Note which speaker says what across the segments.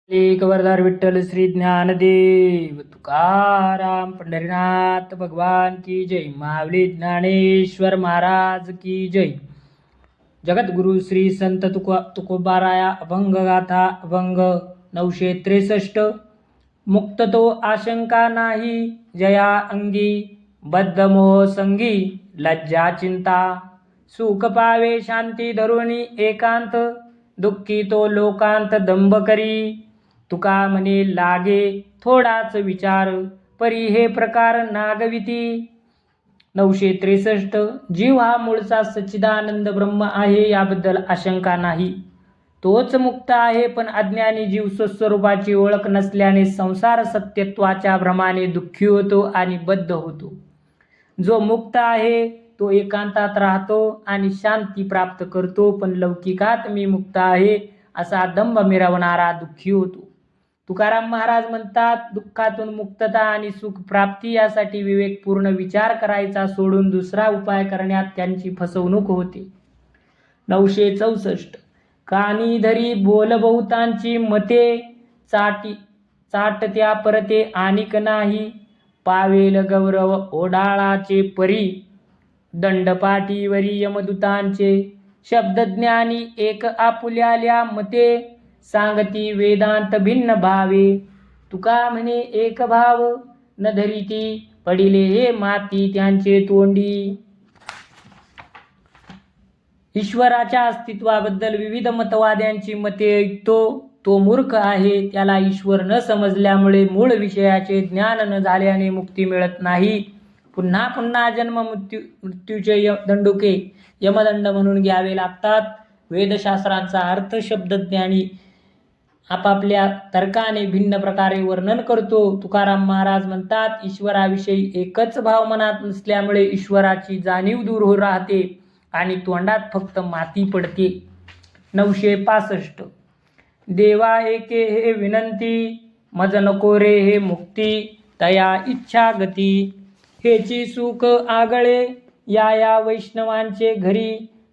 Speaker 1: एक वरदार विठ्ठल श्री ज्ञानदेव तुकाराम पंढरीनाथ भगवान की जय. माऊली ज्ञानेश्वर महाराज की जय. जगद्गुरु श्री संत तुकोबाराया अभंग गाथा अभंग 963. मुक्त तो आशंका नाही जया अंगी, बद्ध मोह संगी लज्जा चिंता. सुख पावे शांती धरुणी एकांत, दुःखी तो लोकांत दंभ करी. तुका म्हणे लागे थोडाच विचार, परी हे प्रकार नागविती. 963. जीव हा मूळचा सच्चिदानंद ब्रह्म आहे, याबद्दल आशंका नाही. तोच मुक्त आहे, पण अज्ञानी जीव स्वस्वरूपाची ओळख नसल्याने संसार सत्यत्वाच्या भ्रमाने दुःखी होतो आणि बद्ध होतो. जो मुक्त आहे तो एकांतात राहतो आणि शांती प्राप्त करतो, पण लौकिकात मी मुक्त आहे असा दंभ मिरवणारा दुःखी होतो. तुकाराम महाराज म्हणतात, दुःखातून मुक्तता आणि सुख प्राप्ती यासाठी विवेकपूर्ण विचार करायचा सोडून दुसरा उपाय करण्यात त्यांची फसवणूक होते. 964. कानी धरी बोल बहुतांची मते, चाटत्या परते आनिक नाही. पावेल गौरव ओढाळाचे परी, दंडपाठीवरी यमदूतांचे. शब्दज्ञानी एक आपुल्याल्या मते, सांगती वेदांत भिन्न भावे. तुका म्हणे एक भाव न धरिती, पडिले हे माती त्यांचे तोंडी. ईश्वराच्या अस्तित्वाबद्दल विविध मतवाद्यांची मते ऐकतो तो मूर्ख आहे. त्याला ईश्वर न समजल्यामुळे मूळ विषयाचे ज्ञान न झाल्याने मुक्ती मिळत नाही. पुन्हा पुन्हा जन्म मृत्यूचे दंडुके यमदंड म्हणून घ्यावे लागतात. वेदशास्त्रांचा अर्थ शब्दज्ञानी आपापल्या तर्काने भिन्न प्रकारे वर्णन करतो. तुकाराम महाराज म्हणतात, ईश्वराविषयी एकच भाव मनात नसल्यामुळे ईश्वराची जाणीव दूर हो राहते आणि तोंडात फक्त माती पडते. 965. देवा एके हे विनंती, मज नको रे हे मुक्ती. तया इच्छा गती, हेची सुख आगळे या वैष्णवांचे घरी.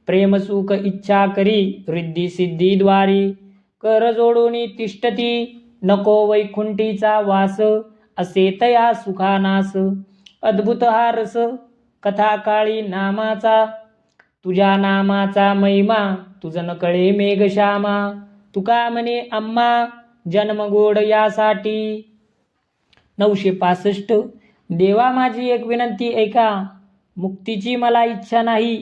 Speaker 1: प्रेम सुख इच्छा करी, रिद्धी सिद्धी द्वारी. कर जोडून तिष्ठती, नको वैकुंठीचा वास. असे तया सुखानास, अद्भुत हा रस कथा काळी नामाचा. तुझ्या नामाचा महिमा, तुझ न कळे मेघश्यामा. तुका म्हणे आम्हा जन्म गोड यासाठी. 965. देवा माझी एक विनंती ऐका, मुक्तीची मला इच्छा नाही.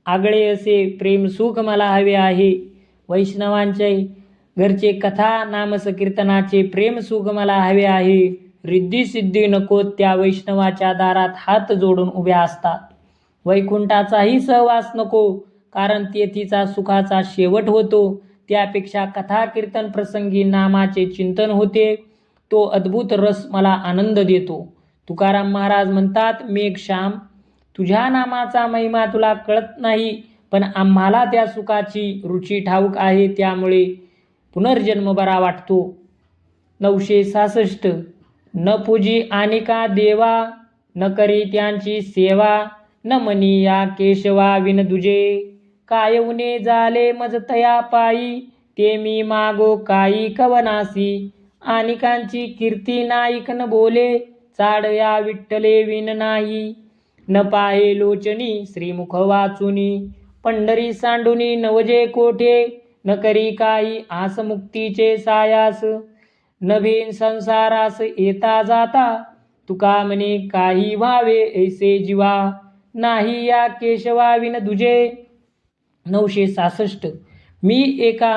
Speaker 1: आगळे असे प्रेम सुख मला हवे आहे. वैष्णवांचे घरचे कथा नामसकीर्तनाचे प्रेम सुख मला हवे आहे. रिद्धी सिद्धी नको त्या वैष्णवाच्या दारात हात जोडून उभ्या असतात. वैकुंठाचाही सहवास नको, कारण तेथीचा सुखाचा शेवट होतो. त्यापेक्षा कथा कीर्तन प्रसंगी नामाचे चिंतन होते. तो अद्भुत रस मला आनंद देतो. तुकाराम महाराज म्हणतात, मेघश्याम, तुझ्या नामाचा महिमा तुला कळत नाही, पण आम्हाला त्या सुखाची रुची ठाऊक आहे, त्यामुळे पुनर्जन्म बरा वाटतो. 966. न पूजी आनिका देवा, न करी त्यांची सेवा. न मनी या केशवा विन दुजे, काय उने झाले मज तया पायी. ते मी मागो काही कवनासी, आनिकांची कीर्ती नाईक न बोले. चाड या विठ्ठले विन नाही, न पाहे लोचनी श्रीमुख वाचुनी. पंढरी सांडुनी नवजे कोठे, न करी काही आस मुक्तीचे सायास. न भेन संसारास येता जाता, तुका म्हणे काही व्हावे ऐसे जीवा. नाही या केशवा विन दुजे. 966. मी एका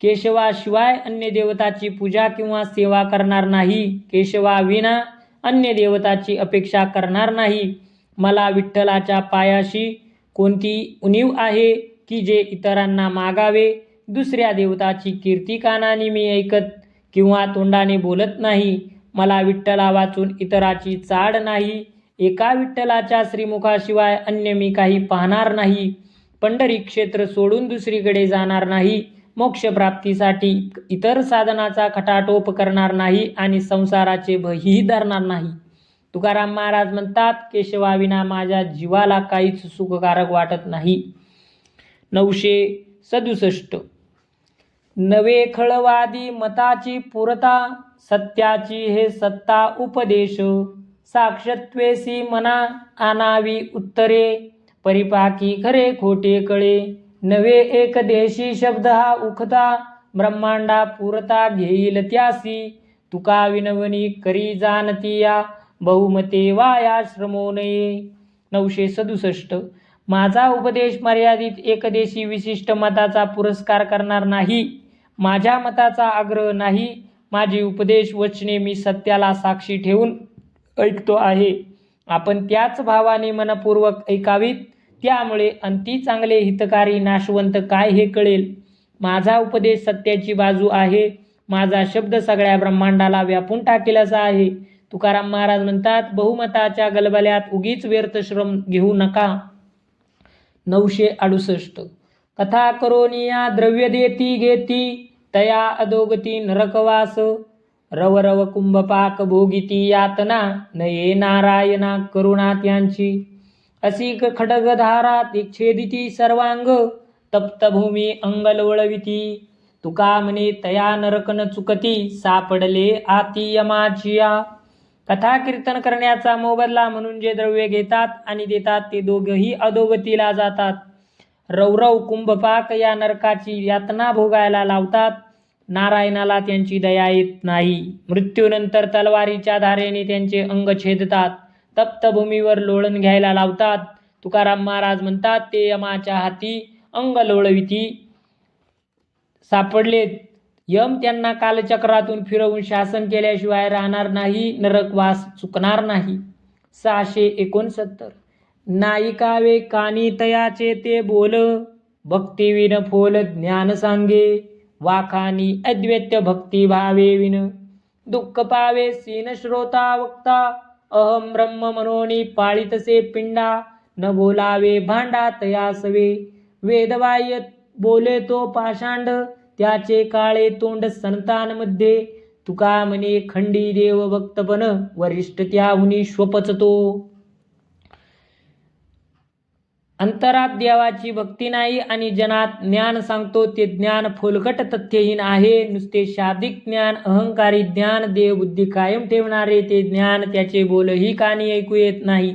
Speaker 1: केशवाशिवाय अन्य देवताची पूजा किंवा सेवा करणार नाही. केशवा विना अन्य देवताची अपेक्षा करणार नाही. मला विठ्ठलाच्या पायाशी कोणती उणीव आहे की जे इतरांना मागावे. दुसऱ्या देवताची कीर्ती कानाने मी ऐकत किंवा तोंडाने बोलत नाही. मला विठ्ठला वाचून इतराची चाड नाही. एका विठ्ठलाच्या श्रीमुखाशिवाय अन्य मी काही पाहणार नाही. पंढरी क्षेत्र सोडून दुसरीकडे जाणार नाही. मोक्षप्राप्तीसाठी इतर साधनाचा खटाटोप करणार नाही आणि संसाराचे भयही धरणार नाही. तुकाराम महाराज म्हणतात, केशवाविना माझ्या जीवाला काहीच सुखकारक वाटत नाही. 967. नवे खळवादी मताची पुरता, सत्याची हे सत्ता उपदेश. साक्षत्वेसी मना आणावी उत्तरे, परिपाकी खरे खोटे कळे. नवे एक देशी शब्द हा उखता, ब्रह्मांडा पुरता घेईल त्यासी. तुका विनवणी करी जाणती या, बहुमते वाया श्रमो नये. 967. माझा उपदेश मर्यादित एकदेशी विशिष्ट मताचा पुरस्कार करणार नाही. माझ्या मताचा आग्रह नाही. माझी उपदेश वचने मी सत्याला साक्षी ठेवून ऐकतो आहे. आपण त्याच भावाने मनपूर्वक ऐकावीत, त्यामुळे अंती चांगले हितकारी नाशवंत काय हे कळेल. माझा उपदेश सत्याची बाजू आहे. माझा शब्द सगळ्या ब्रह्मांडाला व्यापून टाकेल असा आहे. तुकाराम महाराज म्हणतात, बहुमताच्या गलबल्यात उगीच व्यर्थ श्रम घेऊ नका. 968. कथा करोनिया द्रव्य देती घेती, तया अधोगती नरकवास. रव रव कुंभपाक भोगिती यातना, नये नारायणा करुणा त्यांची. असी खडगधारा छेदिती सर्वांग, तप्तभूमी अंगल वळविती. तुका म्हणे तया नरक न चुकती, सापडले आती यमाचिया. कथा कीर्तन करण्याचा मोबदला म्हणून जे द्रव्य घेतात आणि देतात ते दोघंही अधोगतीला जातात. रौरव कुंभपाक या नरकाची यातना भोगायला लावतात. नारायणाला त्यांची दया येत नाही. मृत्यूनंतर तलवारीच्या धारेने त्यांचे अंग छेदतात. तप्तभूमीवर लोळण घ्यायला लावतात. तुकाराम महाराज म्हणतात, ते यमाच्या हाती अंग लोळविती. सापडलेत. यम त्यांना कालचक्रातून फिरवून शासन केल्याशिवाय राहणार नाही. नरकवास चुकणार नाही. 669. नायिकावे कानी तयाचे ते बोल, भक्तिविन फोल ज्ञान सांगे. वाखानी अद्वैत भक्ती भावे विन, दुःख पावे सीन श्रोता वक्ता. अहम ब्रह्म मनोनी पाळितसे पिंडा, न बोलावे भांडा तयासवे. वेदवाह्य बोले तो पाषांड, त्याचे काळे तोंड संतांमध्ये. तुका म्हणे खंडी देव भक्तपण, वरिष्ठ त्याहुनी श्वपचतो. अंतरात देवाची भक्ती नाही आणि जनात ज्ञान सांगतो ते ज्ञान फोलकट तथ्यहीन आहे. नुसते शाब्दिक ज्ञान, अहंकारी ज्ञान, देवबुद्धी कायम ठेवणारे ते ज्ञान, त्याचे बोलही कानी ऐकू येत नाही.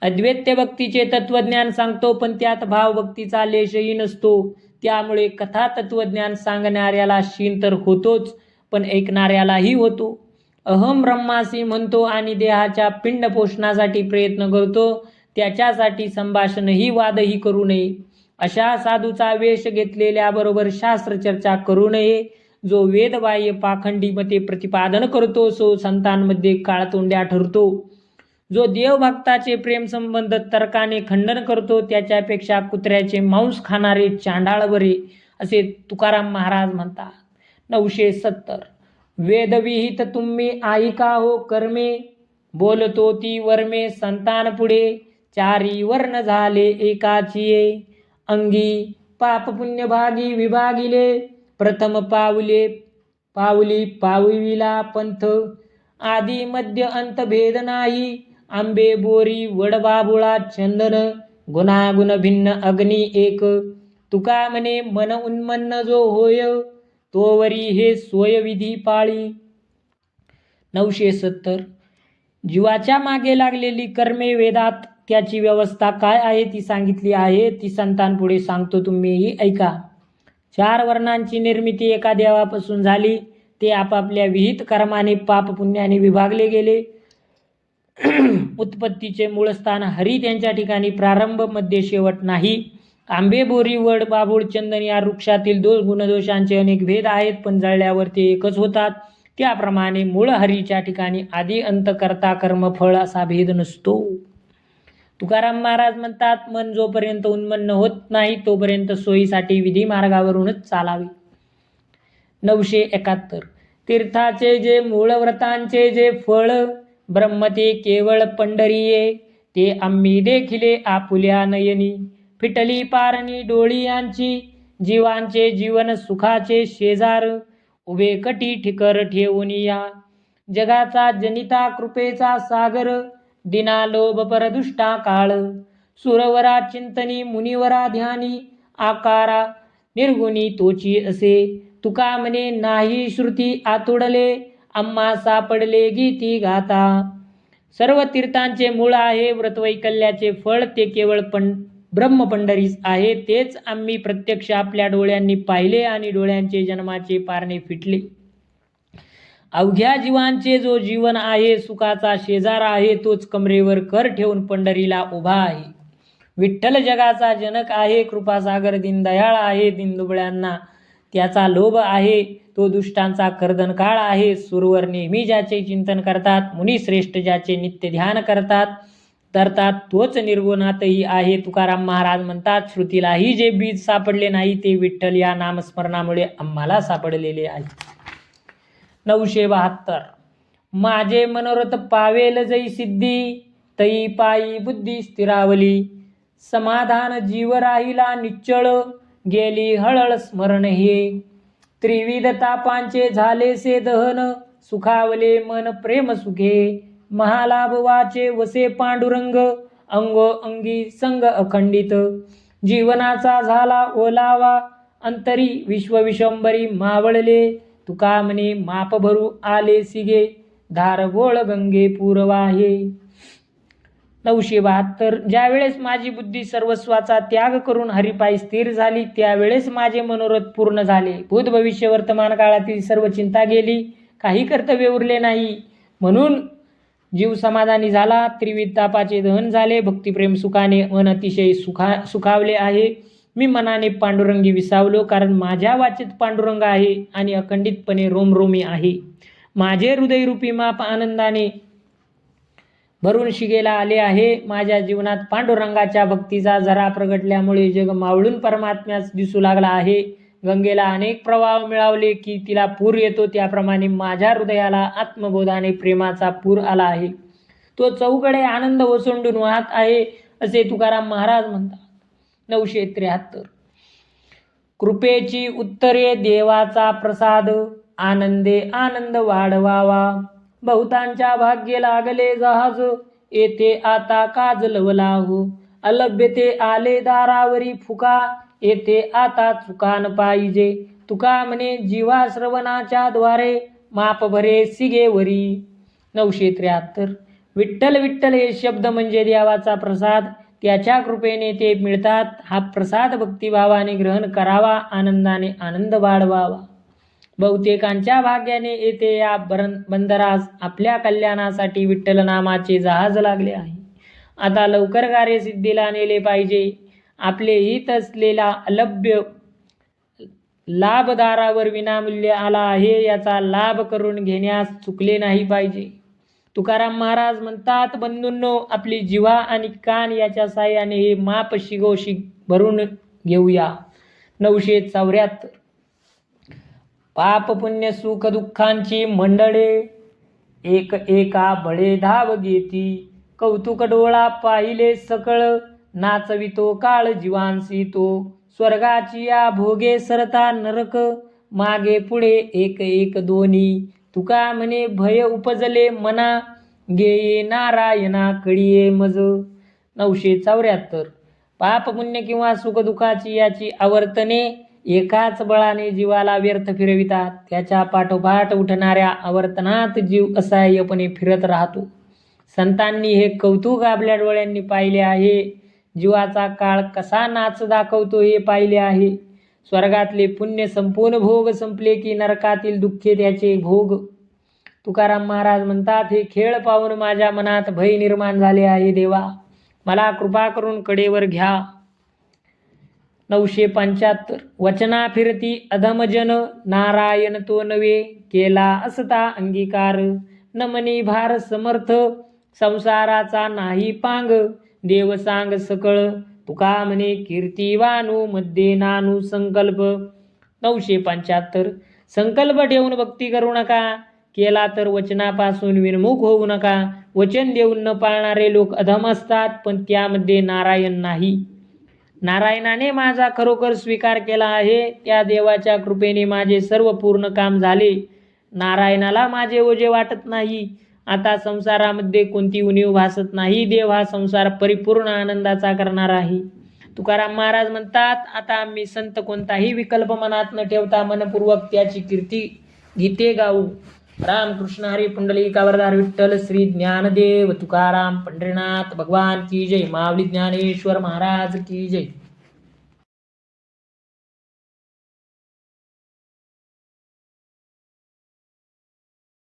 Speaker 1: अद्वैत भक्तीचे तत्वज्ञान सांगतो, पण त्यात भावभक्तीचा लेशही नसतो. त्यामुळे कथा तत्वज्ञान सांगणाऱ्याला शीन तर होतोच, पण ऐकणाऱ्यालाही होतो. अहम ब्रह्मासी म्हणतो आणि देहाच्या पिंड पोषणासाठी प्रयत्न करतो. त्याच्यासाठी संभाषणही वादही करू नये. अशा साधूचा वेश घेतलेल्याबरोबर शास्त्रचर्चा करू नये. जो वेदबाह्य पाखंडी मते प्रतिपादन करतो सो संतांमध्ये काळतोंड्या ठरतो. जो देवभक्ताचे प्रेमसंबंध तर्काने खंडन करतो त्याच्यापेक्षा कुत्र्याचे मांस खाणारे चांडाळ बरे, असे तुकाराम महाराज म्हणतात. 970. वेदविहित तुम्ही ऐका हो कर्मे, बोलतो ती वर्मे संतान पुढे. चारी वर्ण झाले एकाचिये, अंगी पाप पुण्य भागी विभागिले. प्रथम पाऊली पाविला पंथ, आदी मध्य अंत भेद नाही. आंबे बोरी वडबाबुळा चंदन, गुणागुण भिन्न अग्नी एक. तुका म्हणे मन उन्मन्न जो होय, तोवरी हे सोयविधी पाळी. 970. जीवाच्या मागे लागलेली कर्मे वेदात त्याची व्यवस्था काय आहे ती सांगितली आहे. ती संतांपुढे सांगतो, तुम्हीही ऐका. 4 वर्णांची निर्मिती एका देवापासून झाली. ते आपापल्या विहित कर्माने पाप पुण्याने विभागले गेले. उत्पत्तीचे मूळ स्थान हरी, त्यांच्या ठिकाणी प्रारंभ मध्ये शेवट नाही. आंबे बोरी वड बाबूळ चंदन या वृक्षातील गुणदोषांचे अनेक भेद आहेत, पण जळल्यावर ते एकच होतात. त्याप्रमाणे मूळ हरीच्या ठिकाणी आदी अंत कर्ता कर्म फळ असा भेद नसतो. तुकाराम महाराज म्हणतात, मन जोपर्यंत उन्मन्न होत नाही तोपर्यंत सोयीसाठी विधी मार्गावरूनच चालावे. 971. तीर्थाचे जे मूळ व्रतांचे जे फळ, ब्रह्म ते केवळ पंढरीये. ते आम्ही देखिले आपुल्या नयनी, फिटली पारणी डोळी यांची. जीवांचे जीवन सुखाचे शेजार, उभे कटी ठिकर ठेवून या. जगाचा जनिता कृपेचा सागर, दिना लोभ परदुष्टा काळ. सुरवरा चिंतनी मुनिवरा ध्यानी, आकारा निर्गुणी तोची असे. तुका म्हणे नाही श्रुती आतुडले, आम्हा सापडले गीती गाता. सर्व तीर्थांचे मूळ आहे व्रतवैकल्याचे फळ, ते केवळ ब्रह्मपंढरीच आहे. तेच आम्ही प्रत्यक्ष आपल्या डोळ्यांनी पाहिले आणि डोळ्यांचे जन्माचे पारणे फिटले. अवघ्या जीवांचे जो जीवन आहे, सुखाचा शेजार आहे, तोच कमरेवर कर ठेवून पंढरीला उभा आहे. विठ्ठल जगाचा जनक आहे, कृपासागर दीनदयाळ आहे. दीनदुबळ्यांना त्याचा लोभ आहे, तो दुष्टांचा कर्दन काळ आहे. सुरवर नेहमी ज्याचे चिंतन करतात, मुनी श्रेष्ठ ज्याचे नित्य ध्यान करतात तोच निर्गुणातही आहे. तुकाराम महाराज म्हणतात, श्रुतीलाही जे बीज सापडले नाही ते विठ्ठल या नामस्मरणामुळे आम्हाला सापडलेले आहे. 972. माझे मनोरथ पावेल जै सिद्धी, तई पायी बुद्धी स्थिरावली. समाधान जीव राहिला निश्चळ, गेली हळळ स्मरण हे. त्रिविध तापांचे झालेसे दहन, सुखावले मन प्रेम सुखे. महालाभ वाचे वसे पांडुरंग, अंगो अंगी संग अखंडित. जीवनाचा झाला ओलावा, अंतरी विश्वविश्वंबरी मावळले. तुका म्हणे माप भरू आले सिगे, धार गोळ गंगे पूरवाहे. 972. ज्यावेळेस माझी बुद्धी सर्वस्वाचा त्याग करून हरिपायी स्थिर झाली, त्यावेळेस माझे मनोरथ पूर्ण झाले. भूत भविष्य वर्तमान काळातील सर्व चिंता गेली, काही कर्तव्य उरले नाही. म्हणून जीव समाधानी झाला. त्रिविध तापाचे दहन झाले. भक्तिप्रेम सुखाने मन अतिशय सुखावले आहे. मी मनाने पांडुरंगी विसावलो, कारण माझ्या वाचेत पांडुरंग आहे आणि अखंडितपणे रोमरोमी आहे. माझे हृदयरूपी माप आनंदाने भरून शिगेला आले आहे. माझ्या जीवनात पांडुरंगाच्या भक्तीचा झरा प्रगटल्यामुळे जग मावळून परमात्म्यास दिसू लागला आहे. गंगेला अनेक प्रवाह मिळावले की तिला पूर येतो, त्याप्रमाणे माझ्या हृदयाला आत्मबोधाने प्रेमाचा पूर आला आहे. तो चौकडे आनंद ओसंडून वाहत आहे, असे तुकाराम महाराज म्हणतात. 973. कृपेची उत्तरे देवाचा प्रसाद, आनंदे आनंद वाढवावा. बहुतांच्या भाग्ये लागले जहाज, येथे आता काज लवला हो. अलभ्यते आले दारावरी फुका, येथे आता चुकान पाहिजे. तुका म्हणे जीवा श्रवणाच्या द्वारे, माप भरे सिगेवरी. 973. विठ्ठल विठ्ठल हे शब्द म्हणजे देवाचा प्रसाद, त्याच्या कृपेने ते मिळतात. हा प्रसाद भक्तिभावाने ग्रहण करावा, आनंदाने आनंद वाढवावा. बहुतेकांच्या भाग्याने येथे या बंदरास आपल्या कल्याणासाठी विठ्ठल नामाचे जहाज लागले आहे. आता लवकर कार्यसिद्धीला नेले पाहिजे. आपले हित असलेला अलभ्य लाभदारावर विनामूल्य आला आहे, याचा लाभ करून घेण्यास चुकले नाही पाहिजे. तुकाराम महाराज म्हणतात, बंधूंनो, आपली जिव्हा आणि कान याच्या साह्याने हे माप शिगोशिग भरून घेऊया. 974. पाप पुण्य सुख दुःखांची मंडळे, एक एका बळे धाव घेती. कौतुक डोळा पाहिले सकळ, नाचवितो काळ जीवांसी तो. स्वर्गाची या भोगे सरता नरक, मागे पुढे एक एक दोन्ही. तुका म्हणे भय उपजले मना, गेये नारायणा कळिये मज. 974. पाप पुण्य किंवा सुखदुःखाची याची आवर्तने एकाच बळाने जीवाला व्यर्थ फिरवितात. त्याच्या पाठोपाठ उठणाऱ्या आवर्तनात जीव असहाय्यपणे फिरत राहतो. संतांनी हे कौतुक आपल्या डोळ्यांनी पाहिले आहे. जीवाचा काळ कसा नाच दाखवतो हे पाहिले आहे. स्वर्गातले पुण्य संपूर्ण भोग संपले की नरकातील दुःखे त्याचे भोग. तुकाराम महाराज म्हणतात, हे खेळ पाहून माझ्या मनात भय निर्माण झाले आहे. देवा, मला कृपा करून कडेवर घ्या. 975. वचना फिरती अधमजन, नारायण तो नवे. केला असता अंगीकार, न मनी भार समर्थ. संसाराचा नाही पांग, देव सांग सकळ. तुका म्हणे कीर्तिवानू मध्ये नानू संकल्प. 975. संकल्प ठेवून भक्ती करू नका. केला तर वचनापासून विनमुख होऊ नका. वचन देऊन न पाळणारे लोक अधम असतात, पण त्यामध्ये नारायण नाही. नारायणाने माझा खरोखर स्वीकार केला आहे. त्या देवाच्या कृपेने माझे सर्व पूर्ण काम झाले. नारायणाला माझे ओझे वाटत नाही. आता संसारामध्ये कोणती उणीव भासत नाही. देव हा संसार परिपूर्ण आनंदाचा करणार आहे. तुकाराम महाराज म्हणतात, आता आम्ही संत कोणताही विकल्प मनात न ठेवता मनपूर्वक त्याची कीर्ती गीते गाऊ. रामकृष्ण हरी पुंडलिक आवरदार विठ्ठल श्री ज्ञानदेव तुकाराम पंढरीनाथ भगवान की जय. माऊली ज्ञानेश्वर महाराज की जय.